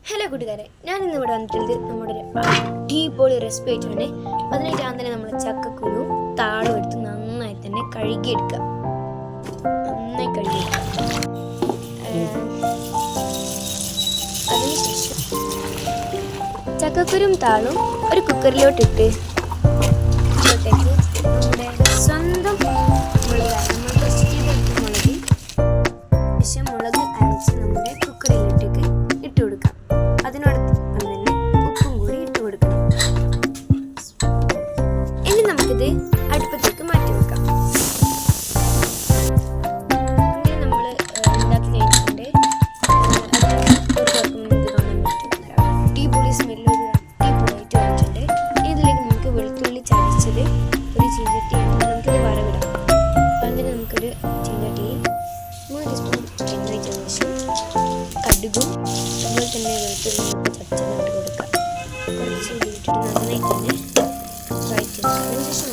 Hello കൂട്ടുകാരെ, ഞാൻ ഇന്ന് ഇവിടെ വന്നിട്ടുള്ളത് നമ്മുടെ ഒരു അടിപൊളി റെസിപ്പി ആയിട്ടാണ്. അതിനായിട്ട് ഞാൻ തന്നെ നമ്മൾ ചക്കക്കുരു താളും എടുത്ത് നന്നായി തന്നെ കഴുകിയെടുക്കുക. അതിനുശേഷം ചക്കക്കുരും താളും ഒരു കുക്കറിലോട്ടിട്ട് അതിലോട്ടേക്ക് നമ്മുടെ സ്വന്തം മുളക്, നമ്മൾ ഫസ്റ്റ് ചെയ്തെടുത്ത മുളക് അരച്ച് നമ്മുടെ കുക്കറിലോട്ടേക്ക് ഇട്ട് കൊടുക്കാം. അതിനോടൊപ്പം തന്നെ ഉപ്പും കൂടി ഇട്ട് കൊടുക്കണം. ഇനി നമുക്കിത് അടുപ്പത്തേക്ക് മാറ്റി വെക്കാം. അങ്ങനെ നമ്മൾ ഉണ്ടാക്കി കഴിഞ്ഞിട്ടുണ്ട്. അടിപൊളി സ്മെല്ല് ഒരു അടിപൊളിയായിട്ട് വന്നിട്ടുണ്ട്. ഇതിലേക്ക് നമുക്ക് വെളുത്തുള്ളി ചതച്ചത് ഒരു ചീഞ്ചട്ടി നമുക്കിത് വറവിടാം. അതുകൊണ്ട് നമുക്കൊരു ചീഞ്ചട്ടിയിൽ 3 ടീസ്പൂൺ എണ്ണ ഒഴിച്ചതിന് ശേഷം കടുകും അതുപോലെ തന്നെ വെളുത്തുള്ളി ചതച്ചത് ഇട്ട് കൊടുക്കാം. കുറച്ച് ഇതിട്ടിട്ട് നന്നായി തന്നെ വഴറ്റി വെക്കാം. അതിനുശേഷം